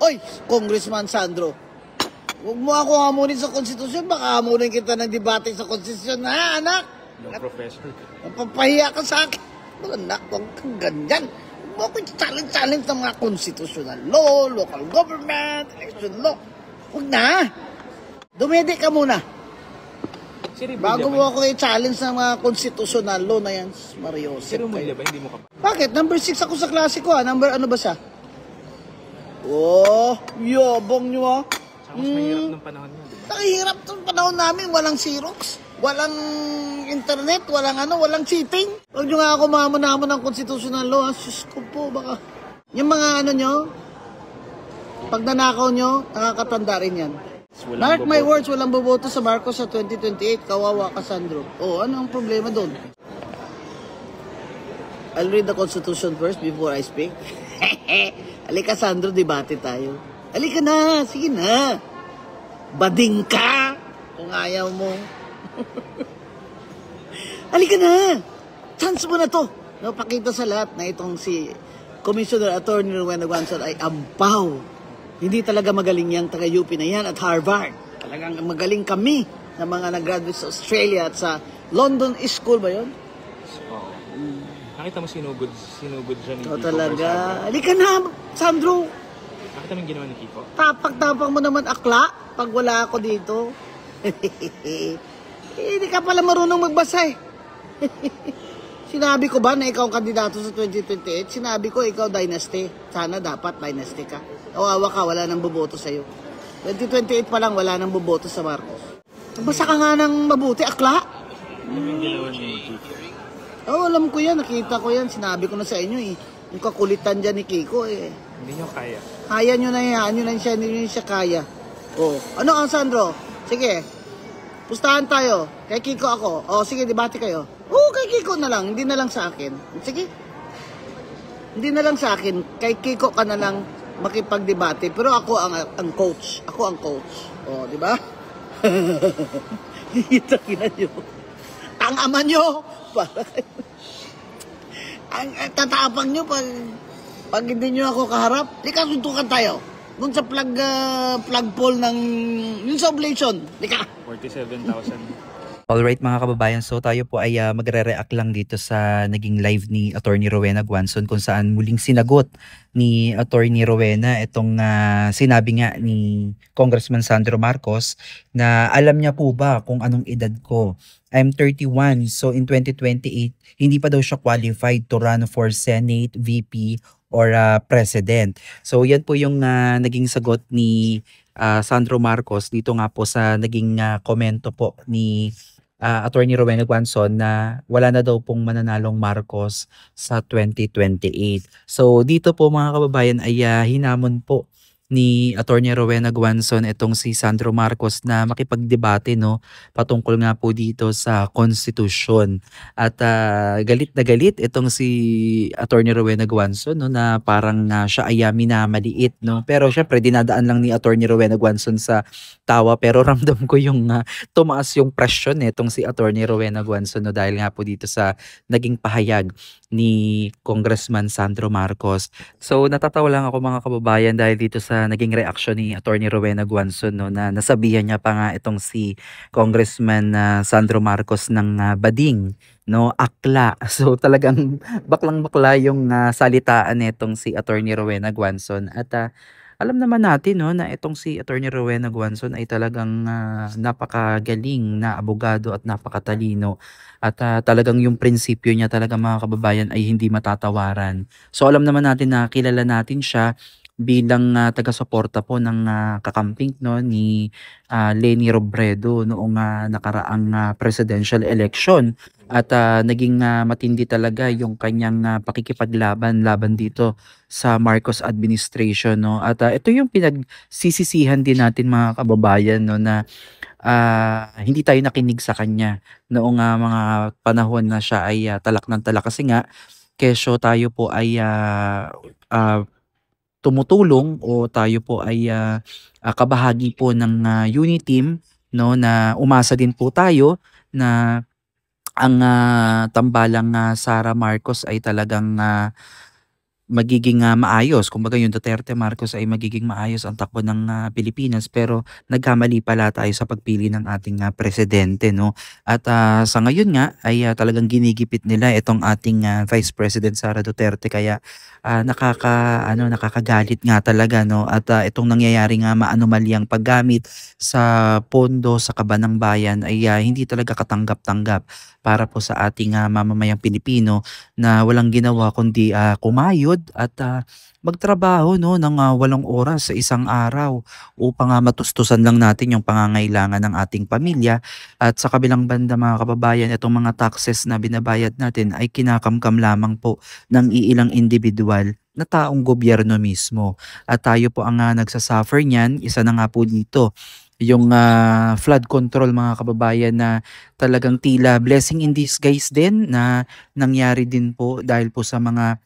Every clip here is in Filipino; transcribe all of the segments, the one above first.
Oy, Congressman Sandro, huwag mo ako hamunin sa konstitusyon, baka hamunin kita ng debate sa konstitusyon, ha, anak? No, Professor. Mapapahiya ka sa akin. Anak, huwag kang ganyan. Huwag mo ako challenge ng mga constitutional law, local government, election law. Huwag na. Dumede ka muna. Bago mo ako i-challenge ng mga constitutional law na yan, Mario. Pero mo ba? Hindi mo ka ba? Bakit? Number 6 ako sa klase ko, ha? Number ano ba siya? Oh, yabang nyo, ha? Mas mahirap ng panahon mo, diba? Nakihirap ng panahon namin, walang Xerox, walang internet, walang cheating. Huwag nyo nga ako mamon-hamon ng constitutional law, ha? Sus ko po, baka. Yung mga ano nyo, pag nanakaw nyo, nakakatanda rin yan. Mark my words, walang boboto sa Marcos sa 2028. Kawawa ka, Sandro. Oh, ano ang problema doon? I'll read the Constitution first before I speak. Halika, Sandro, debate tayo. Halika na, sige na. Bading ka, kung ayaw mo. Halika na. Chance mo na to. Napakita sa lahat na itong si Commissioner Attorney Rowena Guanzon ay ampaw. Hindi talaga magaling yang taga-UP na yan at Harvard. Talagang magaling kami na mga nag-graduate sa Australia at sa London School ba yun? Oo. Nakita mo sinugod siya ni Kiko. Talaga. Halika na, Sandro. Nakita mo yung ginawa ni Kiko? Tapak-tapak mo naman akla pag wala ako dito. Hindi ka pala marunong magbasa eh. Sinabi ko ba na ikaw ang kandidato sa 2028? Sinabi ko ikaw dynasty. Sana dapat dynasty ka. Kawawa ka, wala nang boboto sa'yo. 2028 pa lang, wala nang boboto sa Marcos. Basta ka nga ng mabuti, akla. Ano yung ginawa ni Kiko? Oo, alam ko yan, nakita ko yan. Sinabi ko na sa inyo eh. Yung kakulitan dyan ni Kiko eh. Hindi nyo kaya. Kaya nyo na yan, yun siya, hindi nyo siya kaya. Oh, ano ang Sandro? Sige, pustahan tayo. Kay Kiko ako. Oh, sige, debate kayo. Oo, kay Kiko na lang, hindi na lang sa akin. Sige. Hindi na lang sa akin, kay Kiko ka na lang makipagdebate, pero ako ang coach. Ako ang coach. Oh, di ba? Kita nyo. Ang ama nyo. ang tatapang nyo pag hindi nyo ako kaharap. Lika, suntukan tayo. Doon sa plug pole ng yung sa oblation. Lika. 47,000. Alright mga kababayan, so tayo po ay magre-react lang dito sa naging live ni Attorney Rowena Guanzon kung saan muling sinagot ni Attorney Rowena itong sinabi nga ni Congressman Sandro Marcos na alam niya po ba kung anong edad ko. I'm 31, so in 2028 hindi pa daw siya qualified to run for Senate, VP or President. So yan po yung naging sagot ni Sandro Marcos dito nga po sa naging komento po ni Attorney Rowena Guanzon na wala na daw pong mananalong Marcos sa 2028. So dito po mga kababayan ay hinamon po ni Attorney Rowena Guanzon itong si Sandro Marcos na makipagdebate no patungkol nga po dito sa konstitusyon. At galit na galit itong si Attorney Rowena Guanzon no na parang siya ay minamaliit no. Pero syempre dinadaan lang ni Attorney Rowena Guanzon sa tawa, pero ramdam ko yung tumaas yung presyon itong si Attorney Rowena Guanzon no dahil nga po dito sa naging pahayag ni Congressman Sandro Marcos. So natatawa lang ako mga kababayan dahil dito sa naging reaction ni Attorney Rowena Guanzon no na nasabihan niya pa nga itong si Congressman Sandro Marcos ng bading no, akla. So talagang baklang-bakla yung salitaan nitong si Attorney Rowena Guanzon at alam naman natin no na itong si Attorney Rowena Guanzon ay talagang napakagaling na abogado at napakatalino at talagang yung prinsipyo niya talaga mga kababayan ay hindi matatawaran. So alam naman natin na kilala natin siya bilang taga-suporta po ng kakamping no ni Leni Robredo noong nakaraang presidential election at naging matindi talaga yung kanyang pakikipaglaban dito sa Marcos administration no at ito yung pinagsisisihan din natin mga kababayan no na hindi tayo nakinig sa kanya noong mga panahon na siya ay talak ng talak kasi nga kesyo tayo po ay tumutulong o tayo po ay kabahagi po ng unit team no na umasa din po tayo na ang tambalang Sara Marcos ay talagang magiging maayos. Kumbaga yung Duterte Marcos ay magiging maayos ang takbo ng Pilipinas, pero nagkamali pala tayo sa pagpili ng ating presidente, no? At sa ngayon nga ay talagang ginigipit nila itong ating Vice President Sara Duterte, kaya nakakagalit nga talaga, no? At itong nangyayari nga maanumalyang paggamit sa pondo sa kaban ng bayan ay hindi talaga katanggap-tanggap para po sa ating mamamayang Pilipino na walang ginawa kundi kumayod at magtrabaho, no, ng 8 oras sa isang araw upang matustusan lang natin yung pangangailangan ng ating pamilya. At sa kabilang banda, mga kababayan, itong mga taxes na binabayad natin ay kinakamkam lamang po ng iilang individual na taong gobyerno mismo. At tayo po ang nagsasuffer niyan. Isa na nga po dito yung flood control, mga kababayan, na talagang tila blessing in disguise din na nangyari din po dahil po sa mga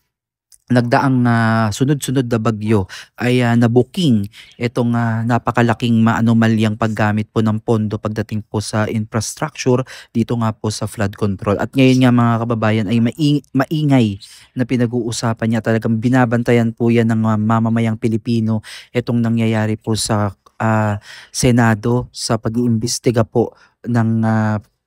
nagdaang sunod-sunod na bagyo ay nabuking itong napakalaking maanomalyang paggamit po ng pondo pagdating po sa infrastructure dito nga po sa flood control. At ngayon nga, mga kababayan, ay maingay na pinag-uusapan niya. Talagang binabantayan po yan ng mamamayang Pilipino itong nangyayari po sa Senado sa pag-iimbestiga po ng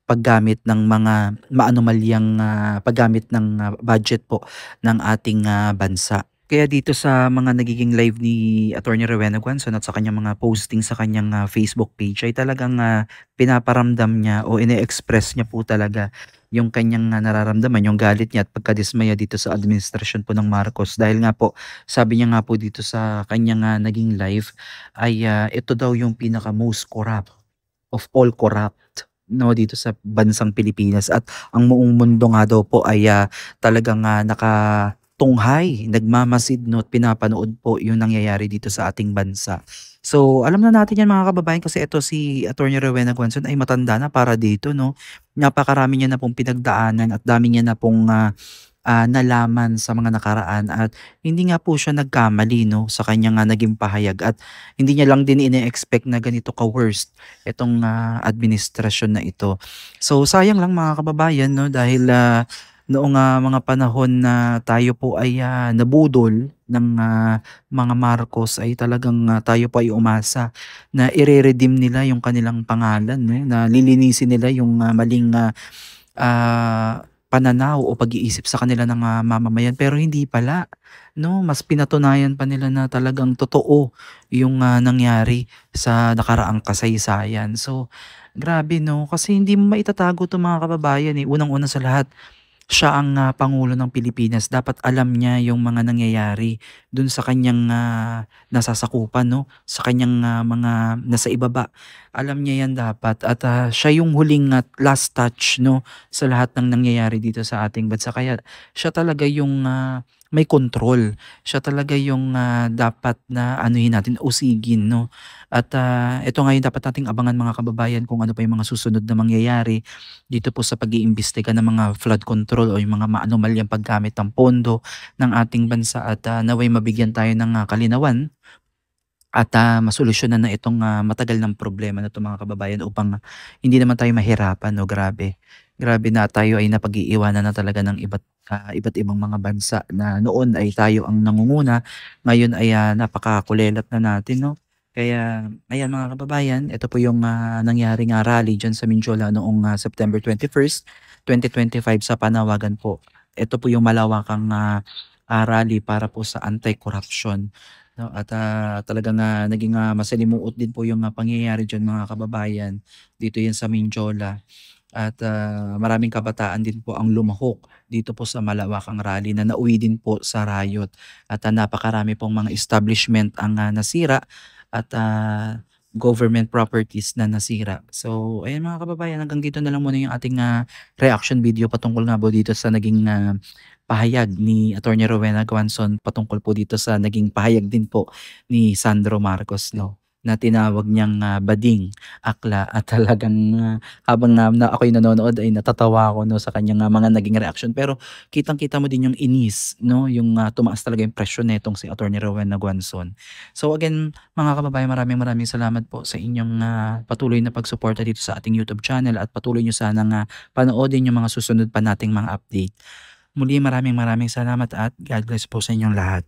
paggamit ng mga maanomalyang paggamit ng budget po ng ating bansa. Kaya dito sa mga nagiging live ni Attorney Rowena Guanzon at sa kanyang mga posting sa kanyang Facebook page ay talagang pinaparamdam niya o ine-express niya po talaga yung kanyang nararamdaman, yung galit niya at pagkadismaya dito sa administrasyon po ng Marcos. Dahil nga po, sabi niya nga po dito sa kanyang naging live ay ito daw yung pinaka most corrupt of all corrupt, no, dito sa bansang Pilipinas. At ang buong mundo nga daw po ay talagang nakatunghay, nagmamasid, no, at pinapanood po yung nangyayari dito sa ating bansa. So, alam na natin yan, mga kababayan, kasi ito si Attorney Rowena Guanzon ay matanda na para dito, no. Napakarami niya na pong pinagdaanan at dami niya na pong nalaman sa mga nakaraan, at hindi nga po siya nagkamali, no, sa kanyang naging pahayag, at hindi niya lang din ine-expect na ganito ka-worst itong administrasyon na ito. So sayang lang, mga kababayan, no, dahil noong mga panahon na tayo po ay nabudol ng mga Marcos ay talagang tayo po ay umasa na ire-redeem nila yung kanilang pangalan, no, na lilinisin nila yung maling pananaw o pag-iisip sa kanila ng mamamayan, pero hindi pala, no, mas pinatunayan pa nila na talagang totoo yung nangyari sa nakaraang kasaysayan. So grabe, no, kasi hindi mo maitatago 'to, mga kababayan, eh. Unang-una sa lahat, siya ang pangulo ng Pilipinas. Dapat alam niya yung mga nangyayari dun sa kanyang nasasakupan, no, sa kanyang mga nasa ibaba. Alam niya yan dapat, at siya yung huling at last touch, no, sa lahat ng nangyayari dito sa ating bansa. Kaya siya talaga yung may control. Siya talaga yung dapat na anuhin natin, usigin, no. At ito nga yung dapat nating abangan, mga kababayan, kung ano pa yung mga susunod na mangyayari dito po sa pag-iimbestiga ng mga flood control o yung mga maanomalyang paggamit ng pondo ng ating bansa, at naway mabigyan tayo ng kalinawan at masolusyonan na itong matagal ng problema na ito, mga kababayan, upang hindi naman tayo mahirapan, no. Grabe. Grabe na tayo ay napag-iiwanan na talaga ng iba't ibang mga bansa na noon ay tayo ang nangunguna. Ngayon ay napakakulelat na natin, no. Kaya ayan, mga kababayan, ito po yung nangyaring rally dyan sa Mindiola noong September 21st, 2025 sa panawagan po. Ito po yung malawakang rally para po sa anti-corruption, no. At talagang naging masalimuot din po yung pangyayari dyan, mga kababayan. Dito yan sa Mindiola. At maraming kabataan din po ang lumahok dito po sa malawakang rally na nauwi din po sa riot. At napakarami pong mga establishment ang nasira, at government properties na nasira. So ayan, mga kababayan, hanggang dito na lang muna yung ating reaction video patungkol nga po dito sa naging pahayag ni Attorney Rowena Guanzon patungkol po dito sa naging pahayag din po ni Sandro Marcos, no, na tinawag niyang bading, akla, at talagang habang ako'y nanonood ay natatawa ako, no, sa kanyang mga naging reaction. Pero kitang-kita mo din yung inis, no, yung tumaas talaga yung presyo netong si Attorney Rowena Guanzon. So again, mga kababayan, maraming salamat po sa inyong patuloy na pagsuporta dito sa ating YouTube channel, at patuloy nyo sanang panoodin yung mga susunod pa nating mga update. Muli maraming salamat at God bless po sa inyong lahat.